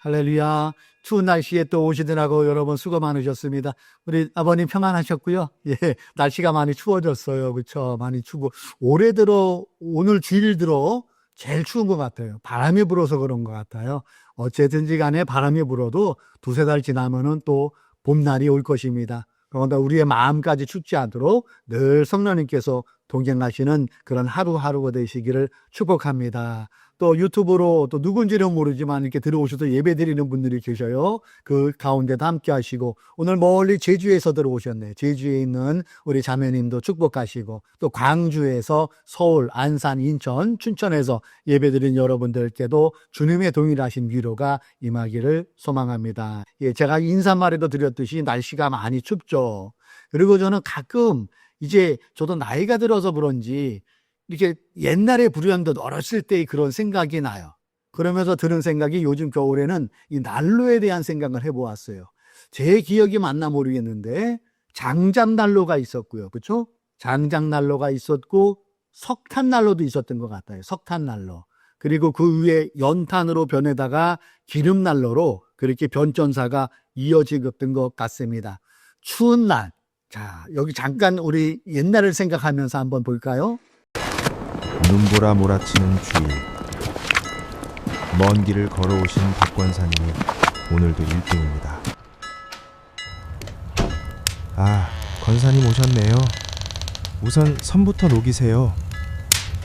할렐루야. 추운 날씨에 또 오시느라고 여러분 수고 많으셨습니다. 우리 아버님 평안하셨고요. 예, 날씨가 많이 추워졌어요. 그렇죠? 많이 추고 올해 들어 오늘 주일 들어 제일 추운 것 같아요. 바람이 불어서 그런 것 같아요. 어쨌든지 간에 바람이 불어도 두세 달 지나면은 또 봄날이 올 것입니다. 그러나 우리의 마음까지 춥지 않도록 늘 성령님께서 동행하시는 그런 하루하루가 되시기를 축복합니다. 또 유튜브로 또 누군지는 모르지만 이렇게 들어오셔서 예배 드리는 분들이 계셔요. 그 가운데도 함께 하시고, 오늘 멀리 제주에서 들어오셨네. 제주에 있는 우리 자매님도 축복하시고, 또 광주에서 서울, 안산, 인천, 춘천에서 예배 드린 여러분들께도 주님의 동일하신 위로가 임하기를 소망합니다. 예, 제가 인사말에도 드렸듯이 날씨가 많이 춥죠. 그리고 저는 가끔 이제 저도 나이가 들어서 그런지 이렇게 옛날에 불현듯 어렸을 때의 그런 생각이 나요. 그러면서 드는 생각이 요즘 겨울에는 이 난로에 대한 생각을 해보았어요. 제 기억이 맞나 모르겠는데 장작난로가 있었고요. 그렇죠? 장작난로가 있었고 석탄난로도 있었던 것 같아요. 석탄난로. 그리고 그 위에 연탄으로 변에다가 기름난로로 그렇게 변전사가 이어지던 것 같습니다. 추운 날. 자, 여기 잠깐 우리 옛날을 생각하면서 한번 볼까요? 눈보라 몰아치는 주일, 먼 길을 걸어오신 박 권사님이 오늘도 1등입니다. 아, 권사님 오셨네요. 우선 선부터 녹이세요.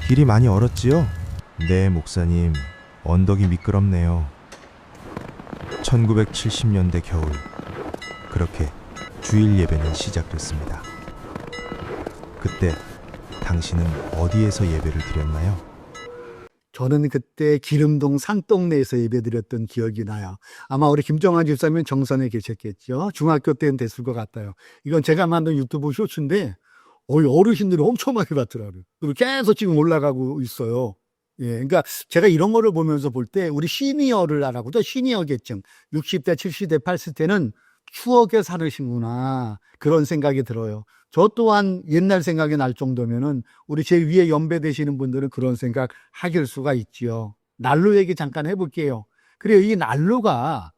길이 많이 얼었지요? 네, 목사님. 언덕이 미끄럽네요. 1970년대 겨울, 그렇게 주일 예배는 시작됐습니다. 그때 당신은 어디에서 예배를 드렸나요? 저는 그때 기름동 산동네에서 예배드렸던 기억이 나요. 아마 우리 김정환 집사님은 정선에 계셨겠죠. 중학교 때는 됐을 것 같아요. 이건 제가 만든 유튜브 쇼츠인데 어르신들이 엄청 많이 봤더라고요. 그리고 계속 지금 올라가고 있어요. 예, 그러니까 제가 이런 거를 보면서 볼 때 우리 시니어를 알아보죠. 시니어 계층 60대, 70대, 80대는 추억에 살으신구나 그런 생각이 들어요. 저 또한 옛날 생각이 날 정도면은 우리 제 위에 연배 되시는 분들은 그런 생각 하실 수가 있지요. 난로 얘기 잠깐 해볼게요. 그래요. 이 난로가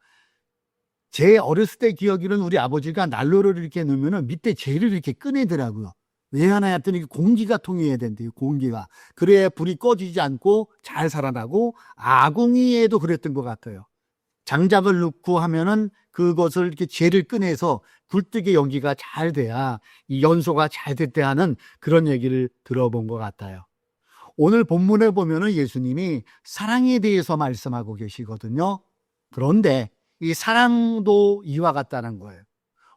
제 어렸을 때 기억에는 우리 아버지가 난로를 이렇게 넣으면은 밑에 재를 이렇게 꺼내더라고요. 왜 하나 했더니 공기가 통해야 된대요. 공기가. 그래야 불이 꺼지지 않고 잘 살아나고 아궁이에도 그랬던 것 같아요. 장작을 넣고 하면은 그것을 이렇게 재를 꺼내서 굴뚝의 연기가 잘 돼야 이 연소가 잘 됐대 하는 그런 얘기를 들어본 것 같아요. 오늘 본문에 보면은 예수님이 사랑에 대해서 말씀하고 계시거든요. 그런데 이 사랑도 이와 같다는 거예요.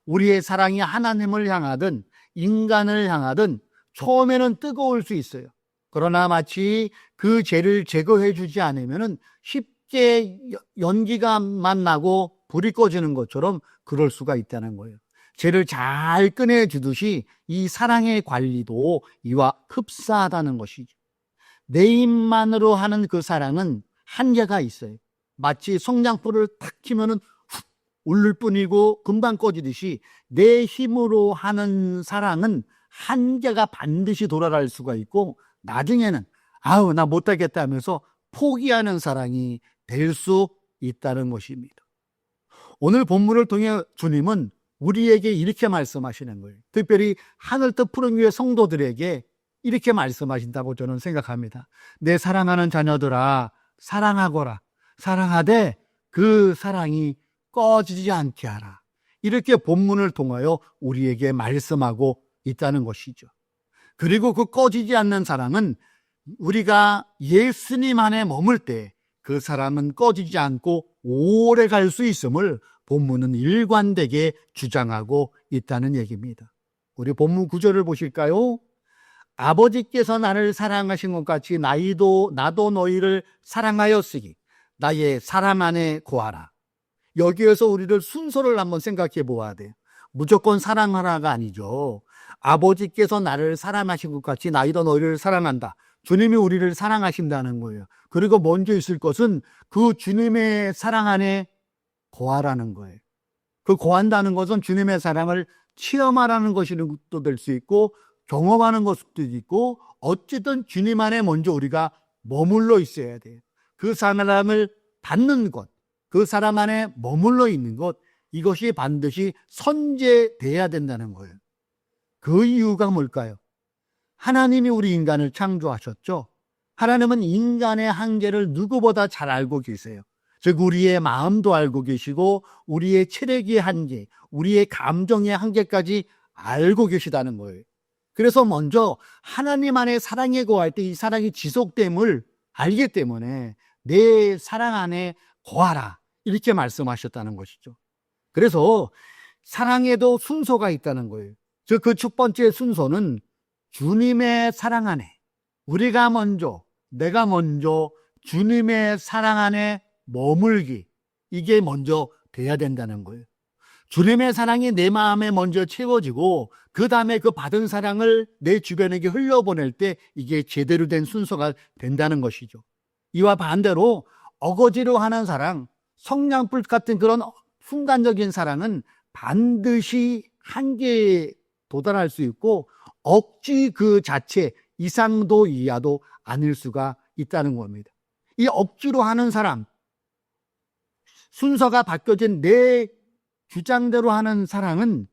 우리의 사랑이 하나님을 향하든 인간을 향하든 처음에는 뜨거울 수 있어요. 그러나 마치 그 죄를 제거해 주지 않으면은 쉽게 연기가 만나고 불이 꺼지는 것처럼 그럴 수가 있다는 거예요. 죄를 잘 꺼내주듯이 이 사랑의 관리도 이와 흡사하다는 것이죠. 내 입만으로 하는 그 사랑은 한계가 있어요. 마치 성냥불을 탁 켜면은 훅 오를 뿐이고 금방 꺼지듯이 내 힘으로 하는 사랑은 한계가 반드시 돌아갈 수가 있고 나중에는 아우 나 못하겠다 하면서 포기하는 사랑이 될 수 있다는 것입니다. 오늘 본문을 통해 주님은 우리에게 이렇게 말씀하시는 거예요. 특별히 하늘 뜻 푸른 위의 성도들에게 이렇게 말씀하신다고 저는 생각합니다. 내 사랑하는 자녀들아 사랑하거라. 사랑하되 그 사랑이 꺼지지 않게 하라. 이렇게 본문을 통하여 우리에게 말씀하고 있다는 것이죠. 그리고 그 꺼지지 않는 사랑은 우리가 예수님 안에 머물 때 그 사랑은 꺼지지 않고 오래 갈 수 있음을 본문은 일관되게 주장하고 있다는 얘기입니다. 우리 본문 9절을 보실까요? 아버지께서 나를 사랑하신 것 같이 나도 너희를 사랑하였으니 나의 사랑 안에 거하라. 여기에서 우리를 순서를 한번 생각해 보아야 돼요. 무조건 사랑하라가 아니죠. 아버지께서 나를 사랑하신 것 같이 나도 너희를 사랑한다. 주님이 우리를 사랑하신다는 거예요. 그리고 먼저 있을 것은 그 주님의 사랑 안에 거하라는 거예요. 그 거한다는 것은 주님의 사랑을 체험하라는 것도 될 수 있고 경험하는 것도 있고 어쨌든 주님 안에 먼저 우리가 머물러 있어야 돼요. 그 사랑을 받는 것, 그 사람 안에 머물러 있는 것, 이것이 반드시 선제돼야 된다는 거예요. 그 이유가 뭘까요? 하나님이 우리 인간을 창조하셨죠. 하나님은 인간의 한계를 누구보다 잘 알고 계세요. 즉 우리의 마음도 알고 계시고 우리의 체력의 한계, 우리의 감정의 한계까지 알고 계시다는 거예요. 그래서 먼저 하나님 안에 사랑에 거할 때 이 사랑이 지속됨을 알기 때문에 내 사랑 안에 거하라, 이렇게 말씀하셨다는 것이죠. 그래서 사랑에도 순서가 있다는 거예요. 즉 그 첫 번째 순서는 주님의 사랑 안에, 우리가 먼저, 내가 먼저 주님의 사랑 안에 머물기, 이게 먼저 돼야 된다는 거예요. 주님의 사랑이 내 마음에 먼저 채워지고 그 다음에 그 받은 사랑을 내 주변에게 흘려보낼 때 이게 제대로 된 순서가 된다는 것이죠. 이와 반대로 어거지로 하는 사랑, 성냥불 같은 그런 순간적인 사랑은 반드시 한계에 도달할 수 있고 억지 그 자체 이상도 이하도 아닐 수가 있다는 겁니다. 이 억지로 하는 사람, 순서가 바뀌어진 내 주장대로 하는 사랑은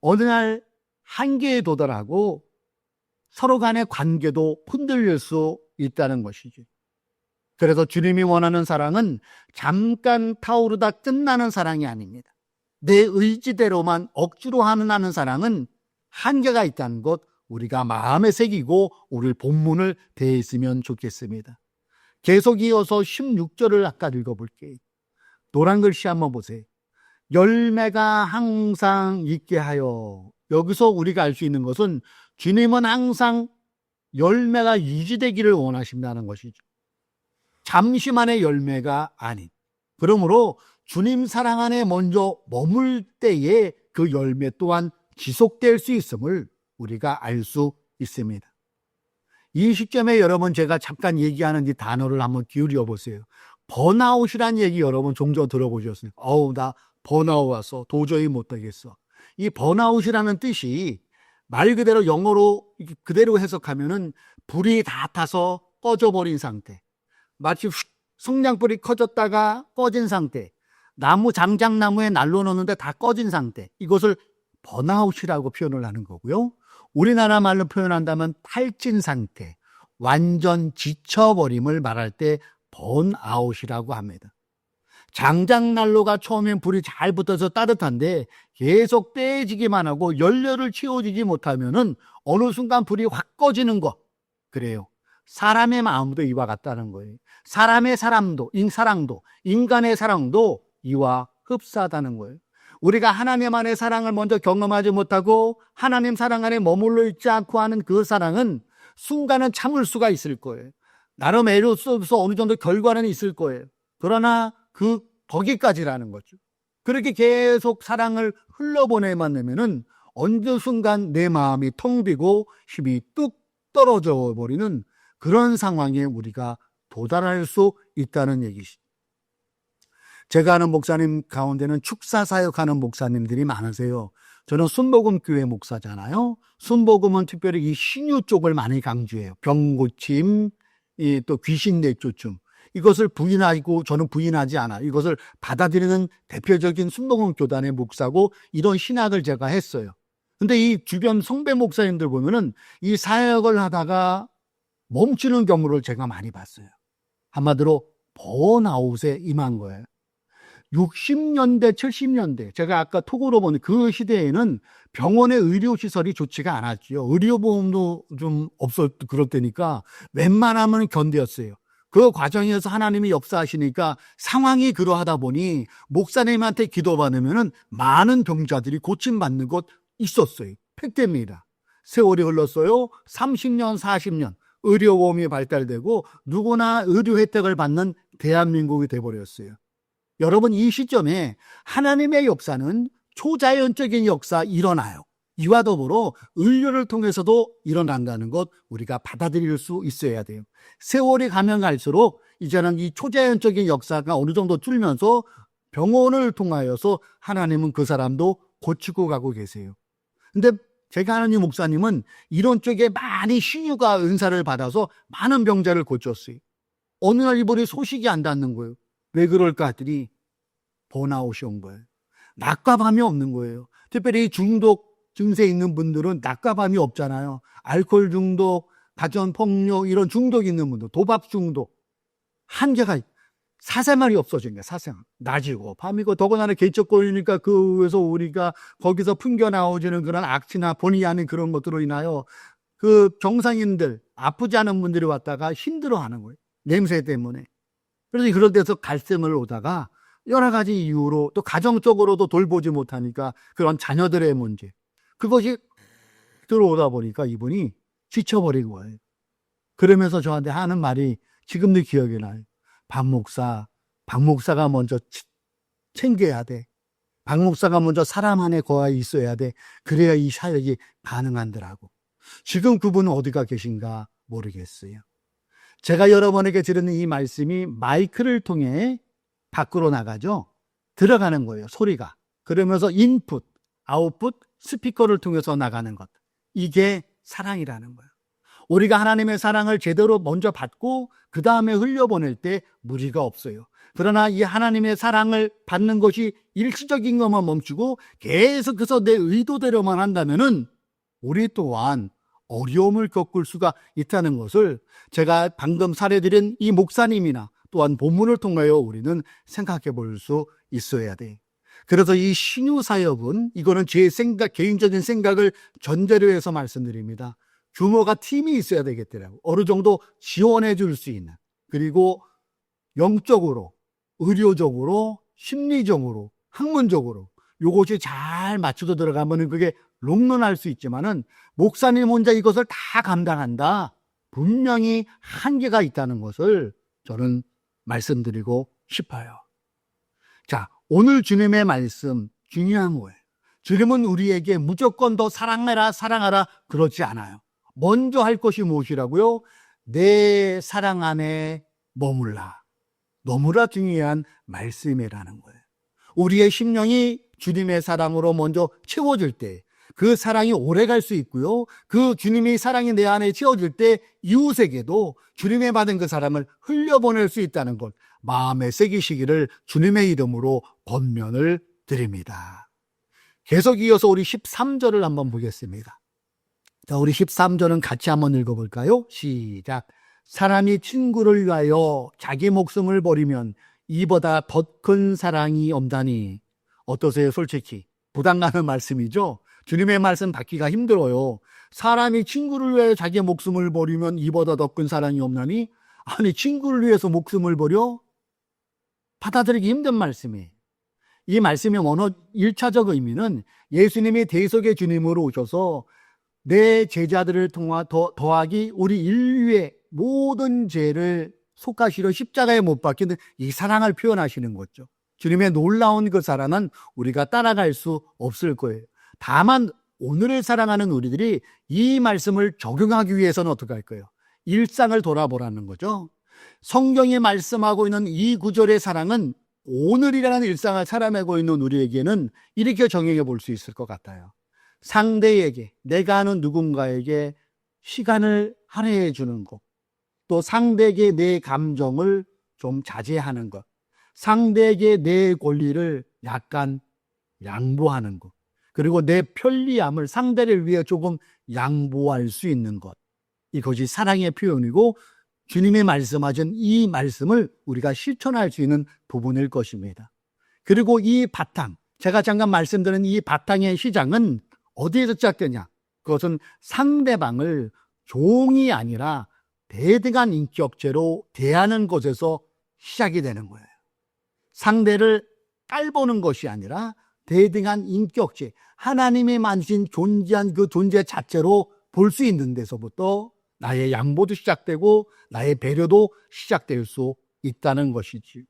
어느 날 한계에 도달하고 서로 간의 관계도 흔들릴 수 있다는 것이죠. 그래서 주님이 원하는 사랑은 잠깐 타오르다 끝나는 사랑이 아닙니다. 내 의지대로만 억지로 하는 사랑은 한계가 있다는 것, 우리가 마음에 새기고 우리 본문을 대했으면 좋겠습니다. 계속 이어서 16절을 아까 읽어볼게요. 노란 글씨 한번 보세요. 열매가 항상 있게 하여. 여기서 우리가 알 수 있는 것은 주님은 항상 열매가 유지되기를 원하신다는 것이죠. 잠시만의 열매가 아닌. 그러므로 주님 사랑 안에 먼저 머물 때에 그 열매 또한 지속될 수 있음을 우리가 알 수 있습니다. 이 시점에 여러분 제가 잠깐 얘기하는 이 단어를 한번 기울여 보세요. 번아웃이란 얘기 여러분 종종 들어보셨어요? 나 번아웃 와서 도저히 못하겠어. 이 번아웃이라는 뜻이 말 그대로 영어로 그대로 해석하면은 불이 다 타서 꺼져버린 상태. 마치 성냥불이 커졌다가 꺼진 상태. 나무 장작나무에 난로 넣는데 다 꺼진 상태. 이것을 번아웃이라고 표현을 하는 거고요. 우리나라 말로 표현한다면 탈진 상태, 완전 지쳐버림을 말할 때 번아웃이라고 합니다. 장작난로가 처음엔 불이 잘 붙어서 따뜻한데 계속 떼지기만 하고 연료를 채워주지 못하면은 어느 순간 불이 확 꺼지는 거. 그래요. 사람의 마음도 이와 같다는 거예요. 사람의 사랑도, 인간의 사랑도 이와 흡사하다는 거예요. 우리가 하나님 안의 사랑을 먼저 경험하지 못하고 하나님 사랑 안에 머물러 있지 않고 하는 그 사랑은 순간은 참을 수가 있을 거예요. 나름 애로써서 어느 정도 결과는 있을 거예요. 그러나 거기까지라는 거죠. 그렇게 계속 사랑을 흘러보내만 되면은 어느 순간 내 마음이 텅 비고 힘이 뚝 떨어져 버리는 그런 상황에 우리가 도달할 수 있다는 얘기죠. 제가 아는 목사님 가운데는 축사 사역하는 목사님들이 많으세요. 저는 순복음교회 목사잖아요. 순복음은 특별히 이 신유 쪽을 많이 강조해요. 병 고침, 또 귀신 내쫓음. 이것을 부인하고 저는 부인하지 않아요. 이것을 받아들이는 대표적인 순복음 교단의 목사고 이런 신학을 제가 했어요. 근데 이 주변 성배 목사님들 보면은 이 사역을 하다가 멈추는 경우를 제가 많이 봤어요. 한마디로 번아웃에 임한 거예요. 60년대, 70년대, 제가 아까 톡으로 본 그 시대에는 병원의 의료시설이 좋지가 않았죠. 의료보험도 좀 없었고 그럴 때니까 웬만하면 견뎠어요. 그 과정에서 하나님이 역사하시니까 상황이 그러하다 보니 목사님한테 기도받으면 많은 병자들이 고침받는 것 있었어요. 팩트입니다. 세월이 흘렀어요. 30년, 40년 의료보험이 발달되고 누구나 의료 혜택을 받는 대한민국이 돼버렸어요. 여러분 이 시점에 하나님의 역사는 초자연적인 역사 일어나요. 이와 더불어 의료를 통해서도 일어난다는 것 우리가 받아들일 수 있어야 돼요. 세월이 가면 갈수록 이제는 이 초자연적인 역사가 어느 정도 줄면서 병원을 통하여서 하나님은 그 사람도 고치고 가고 계세요. 근데 제가 아는 이 목사님은 이런 쪽에 많이 신유가 은사를 받아서 많은 병자를 고쳤어요. 어느 날 이번에 소식이 안 닿는 거예요. 왜 그럴까 했더니 번아웃이 온 거예요. 낮과 밤이 없는 거예요. 특별히 중독 증세 있는 분들은 낮과 밤이 없잖아요. 알코올 중독, 가전폭력 이런 중독 있는 분들, 도박 중독. 한계가 사생활이 없어진 거야. 사생활. 낮이고 밤이고 더군다나 개척 걸리니까 그 위에서 우리가 거기서 풍겨 나오지는 그런 악취나 본의 아닌 그런 것들로 인하여 그 정상인들, 아프지 않은 분들이 왔다가 힘들어하는 거예요. 냄새 때문에. 그래서 그런 데서 갈증을 오다가 여러 가지 이유로 또 가정적으로도 돌보지 못하니까 그런 자녀들의 문제. 그것이 들어오다 보니까 이분이 지쳐버린 거예요. 그러면서 저한테 하는 말이 지금도 기억이 나요. 박 목사가 먼저 챙겨야 돼. 박 목사가 먼저 사람 안에 거하여 있어야 돼. 그래야 이 사역이 가능한더라고. 지금 그분은 어디가 계신가 모르겠어요. 제가 여러분에게 드리는 이 말씀이 마이크를 통해 밖으로 나가죠. 들어가는 거예요. 소리가. 그러면서 인풋, 아웃풋, 스피커를 통해서 나가는 것. 이게 사랑이라는 거예요. 우리가 하나님의 사랑을 제대로 먼저 받고 그 다음에 흘려보낼 때 무리가 없어요. 그러나 이 하나님의 사랑을 받는 것이 일시적인 것만 멈추고 계속해서 내 의도대로만 한다면은 우리 또한 어려움을 겪을 수가 있다는 것을 제가 방금 사례드린 이 목사님이나 또한 본문을 통하여 우리는 생각해 볼 수 있어야 돼. 그래서 이 신유 사역은 이거는 제 개인적인 생각을 전제로 해서 말씀드립니다. 규모가 팀이 있어야 되겠더라고요. 어느 정도 지원해 줄 수 있는. 그리고 영적으로, 의료적으로, 심리적으로, 학문적으로 요것이 잘 맞춰져 들어가면 그게 롱런할 수 있지만은 목사님 혼자 이것을 다 감당한다. 분명히 한계가 있다는 것을 저는 말씀드리고 싶어요. 자, 오늘 주님의 말씀 중요한 거예요. 주님은 우리에게 무조건 더 사랑해라, 사랑하라 그러지 않아요. 먼저 할 것이 무엇이라고요? 내 사랑 안에 머물라. 너무나 중요한 말씀이라는 거예요. 우리의 심령이 주님의 사랑으로 먼저 채워질 때 그 사랑이 오래 갈 수 있고요. 그 주님의 사랑이 내 안에 채워질 때 이웃에게도 주님의 받은 그 사랑을 흘려보낼 수 있다는 것 마음에 새기시기를 주님의 이름으로 권면을 드립니다. 계속 이어서 우리 13절을 한번 보겠습니다. 자, 우리 13절은 같이 한번 읽어볼까요? 시작. 사람이 친구를 위하여 자기 목숨을 버리면 이보다 더 큰 사랑이 없다니. 어떠세요? 솔직히 부담 가는 말씀이죠. 주님의 말씀 받기가 힘들어요. 사람이 친구를 위하여 자기 목숨을 버리면 이보다 더 큰 사랑이 없나니? 아니, 친구를 위해서 목숨을 버려? 받아들이기 힘든 말씀이에요. 이 말씀의 원어 1차적 의미는 예수님이 대속의 주님으로 오셔서 내 제자들을 통하 더하기 우리 인류의 모든 죄를 속가시려 십자가에 못 박히는 이 사랑을 표현하시는 거죠. 주님의 놀라운 그 사랑은 우리가 따라갈 수 없을 거예요. 다만 오늘을 사랑하는 우리들이 이 말씀을 적용하기 위해서는 어떻게 할 거예요? 일상을 돌아보라는 거죠. 성경이 말씀하고 있는 이 구절의 사랑은 오늘이라는 일상을 살아내고 있는 우리에게는 이렇게 정의해 볼 수 있을 것 같아요. 상대에게, 내가 아는 누군가에게 시간을 할애해 주는 것, 또 상대에게 내 감정을 좀 자제하는 것, 상대에게 내 권리를 약간 양보하는 것, 그리고 내 편리함을 상대를 위해 조금 양보할 수 있는 것, 이것이 사랑의 표현이고 주님이 말씀하신 이 말씀을 우리가 실천할 수 있는 부분일 것입니다. 그리고 이 바탕, 제가 잠깐 말씀드린 이 바탕의 시작은 어디에서 시작되냐? 그것은 상대방을 종이 아니라 대등한 인격체로 대하는 것에서 시작이 되는 거예요. 상대를 깔보는 것이 아니라 대등한 인격체, 하나님이 만드신 존재한 그 존재 자체로 볼 수 있는 데서부터 나의 양보도 시작되고 나의 배려도 시작될 수 있다는 것이지.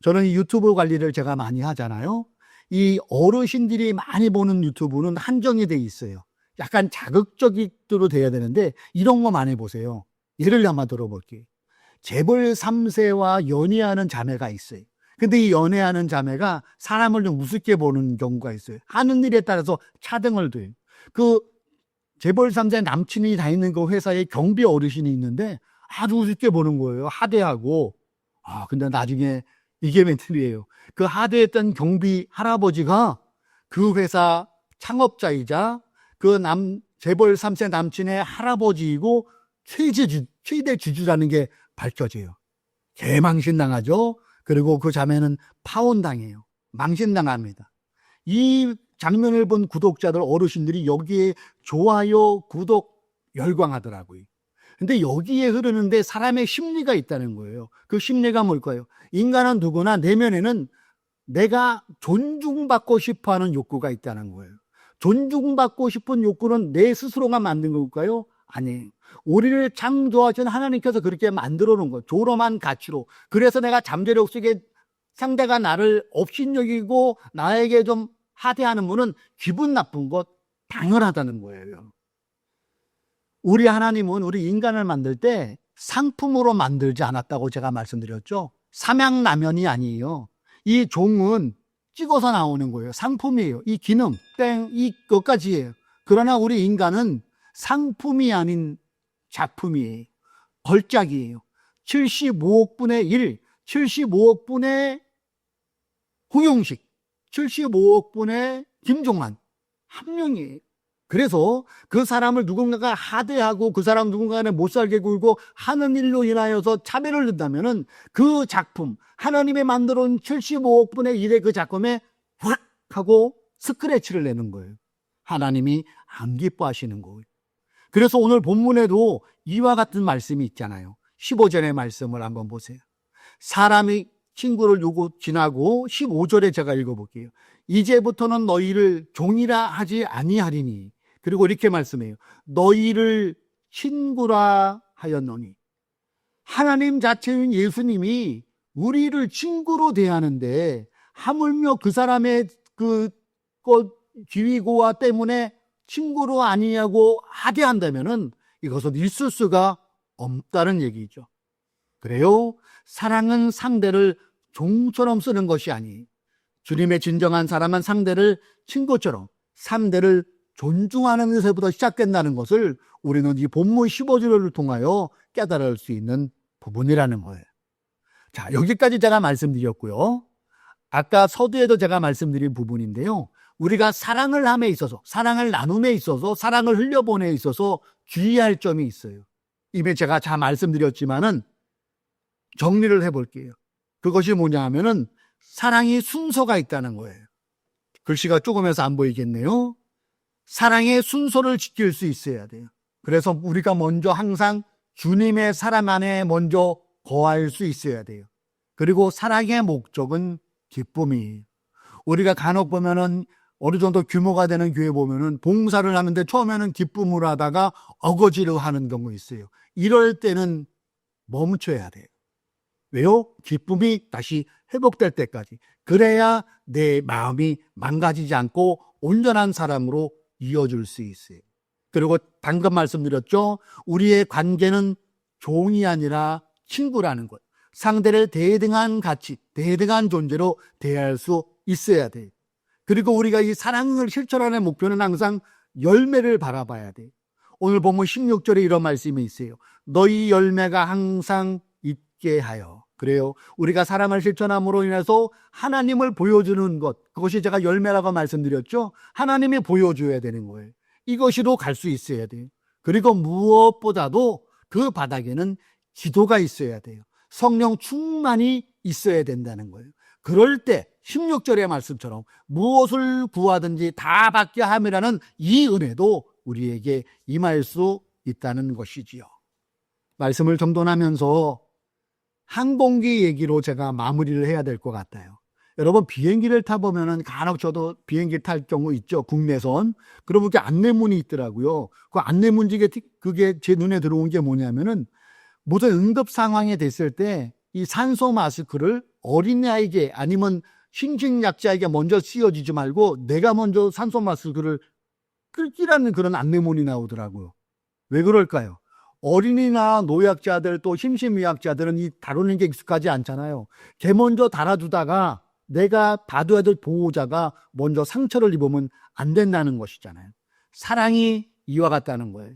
저는 이 유튜브 관리를 제가 많이 하잖아요. 이 어르신들이 많이 보는 유튜브는 한정이 돼 있어요. 약간 자극적으로 돼야 되는데 이런 거 많이 보세요. 예를 한번 들어볼게요. 재벌 3세와 연애하는 자매가 있어요. 근데 이 연애하는 자매가 사람을 좀 우습게 보는 경우가 있어요. 하는 일에 따라서 차등을 둬요. 그 재벌 3세 남친이 다니는 그 회사에 경비 어르신이 있는데 아주 우습게 보는 거예요. 하대하고. 근데 나중에 이게 멘틀이에요. 그 하대했던 경비 할아버지가 그 회사 창업자이자 그 재벌 3세 남친의 할아버지이고 최대 주주라는 게 밝혀져요. 개망신당하죠. 그리고 그 자매는 파혼당해요. 망신당합니다. 이 장면을 본 구독자들, 어르신들이 여기에 좋아요, 구독, 열광하더라고요. 근데 여기에 흐르는데 사람의 심리가 있다는 거예요. 그 심리가 뭘까요? 인간은 누구나 내면에는 내가 존중받고 싶어 하는 욕구가 있다는 거예요. 존중받고 싶은 욕구는 내 스스로가 만든 걸까요? 아니에요. 우리를 창조하신 하나님께서 그렇게 만들어 놓은 거예요. 조름한 가치로. 그래서 내가 잠재력 속에 상대가 나를 업신여기고 나에게 좀 하대하는 분은 기분 나쁜 것 당연하다는 거예요. 우리 하나님은 우리 인간을 만들 때 상품으로 만들지 않았다고 제가 말씀드렸죠. 삼양라면이 아니에요. 이 종은 찍어서 나오는 거예요. 상품이에요. 이 기능, 땡, 이것까지예요. 그러나 우리 인간은 상품이 아닌 작품이에요. 걸작이에요. 75억 분의 1, 75억 분의 홍용식, 75억 분의 김종환, 한 명이에요. 그래서 그 사람을 누군가가 하대하고 그 사람 누군가가 못 살게 굴고 하는 일로 인하여서 차별을 둔다면은 그 작품, 하나님의 만들어 온 75억 분의 1의 그 작품에 확 하고 스크래치를 내는 거예요. 하나님이 안 기뻐하시는 거예요. 그래서 오늘 본문에도 이와 같은 말씀이 있잖아요. 15절의 말씀을 한번 보세요. 사람이 친구를 지나고 15절에 제가 읽어볼게요. 이제부터는 너희를 종이라 하지 아니하리니. 그리고 이렇게 말씀해요. 너희를 친구라 하였노니. 하나님 자체인 예수님이 우리를 친구로 대하는데 하물며 그 사람의 그 지위고와 때문에 친구로 아니냐고 하대한다면은 이것은 있을 수가 없다는 얘기죠. 그래요? 사랑은 상대를 종처럼 쓰는 것이 아니에요. 주님의 진정한 사랑은 상대를 친구처럼, 상대를 존중하는 것에부터 시작된다는 것을 우리는 이 본문 15절을 통하여 깨달을 수 있는 부분이라는 거예요. 자, 여기까지 제가 말씀드렸고요. 아까 서두에도 제가 말씀드린 부분인데요. 우리가 사랑을 함에 있어서, 사랑을 나눔에 있어서, 사랑을 흘려보내에 있어서 주의할 점이 있어요. 이미 제가 잘 말씀드렸지만은 정리를 해볼게요. 그것이 뭐냐 하면은 사랑이 순서가 있다는 거예요. 글씨가 조금해서 안 보이겠네요. 사랑의 순서를 지킬 수 있어야 돼요. 그래서 우리가 먼저 항상 주님의 사랑 안에 먼저 거할 수 있어야 돼요. 그리고 사랑의 목적은 기쁨이에요. 우리가 간혹 보면은 어느 정도 규모가 되는 교회 보면은 봉사를 하는데 처음에는 기쁨으로 하다가 어거지로 하는 경우 있어요. 이럴 때는 멈춰야 돼요. 왜요? 기쁨이 다시 회복될 때까지. 그래야 내 마음이 망가지지 않고 온전한 사람으로 이어질 수 있어요. 그리고 방금 말씀드렸죠? 우리의 관계는 종이 아니라 친구라는 것. 상대를 대등한 가치, 대등한 존재로 대할 수 있어야 돼요. 그리고 우리가 이 사랑을 실천하는 목표는 항상 열매를 바라봐야 돼요. 오늘 보면 16절에 이런 말씀이 있어요. 너희 열매가 항상 있게 하여. 그래요. 우리가 사랑을 실천함으로 인해서 하나님을 보여주는 것, 그것이 제가 열매라고 말씀드렸죠. 하나님이 보여줘야 되는 거예요. 이것으로 갈 수 있어야 돼요. 그리고 무엇보다도 그 바닥에는 기도가 있어야 돼요. 성령 충만이 있어야 된다는 거예요. 그럴 때 16절의 말씀처럼 무엇을 구하든지 다 받게 함이라는 이 은혜도 우리에게 임할 수 있다는 것이지요. 말씀을 정돈하면서 항공기 얘기로 제가 마무리를 해야 될 것 같아요. 여러분, 비행기를 타보면은 간혹 저도 비행기 탈 경우 있죠. 국내선. 그러면 이렇게 안내문이 있더라고요. 그 안내문 중에 그게 제 눈에 들어온 게 뭐냐면은 무슨 응급 상황이 됐을 때 이 산소 마스크를 어린아이에게 아니면 신진약자에게 먼저 씌워주지 말고 내가 먼저 산소 마스크를 끼라는 그런 안내문이 나오더라고요. 왜 그럴까요? 어린이나 노약자들 또 심신미약자들은 이 다루는 게 익숙하지 않잖아요. 걔 먼저 달아주다가 내가 봐둬야 될 보호자가 먼저 상처를 입으면 안 된다는 것이잖아요. 사랑이 이와 같다는 거예요.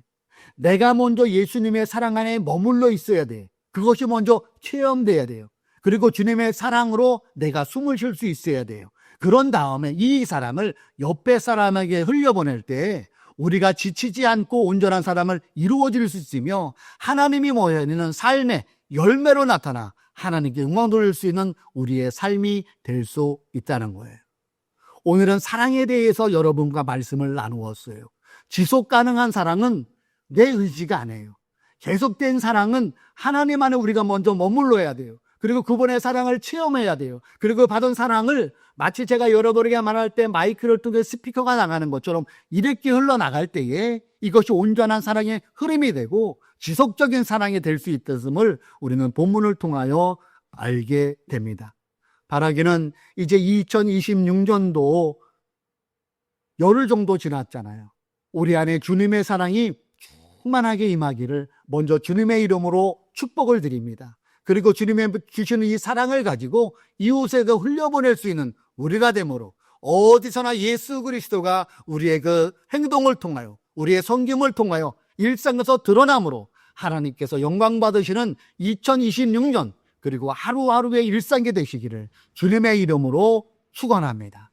내가 먼저 예수님의 사랑 안에 머물러 있어야 돼. 그것이 먼저 체험돼야 돼요. 그리고 주님의 사랑으로 내가 숨을 쉴 수 있어야 돼요. 그런 다음에 이 사랑을 옆에 사람에게 흘려보낼 때 우리가 지치지 않고 온전한 사람을 이루어질 수 있으며 하나님이 모여있는 삶의 열매로 나타나 하나님께 영광 돌릴 수 있는 우리의 삶이 될 수 있다는 거예요. 오늘은 사랑에 대해서 여러분과 말씀을 나누었어요. 지속 가능한 사랑은 내 의지가 아니에요. 계속된 사랑은 하나님 안에 우리가 먼저 머물러야 돼요. 그리고 그분의 사랑을 체험해야 돼요. 그리고 받은 사랑을 마치 제가 여러분에게 말할 때 마이크를 통해 스피커가 나가는 것처럼 이렇게 흘러나갈 때에 이것이 온전한 사랑의 흐름이 되고 지속적인 사랑이 될 수 있음을 우리는 본문을 통하여 알게 됩니다. 바라기는 이제 2026년도 열흘 정도 지났잖아요. 우리 안에 주님의 사랑이 충만하게 임하기를 먼저 주님의 이름으로 축복을 드립니다. 그리고 주님의 주시는 이 사랑을 가지고 이웃에게 흘려보낼 수 있는 우리가 되므로 어디서나 예수 그리스도가 우리의 그 행동을 통하여 우리의 섬김을 통하여 일상에서 드러남으로 하나님께서 영광 받으시는 2026년 그리고 하루하루의 일상이 되시기를 주님의 이름으로 축원합니다.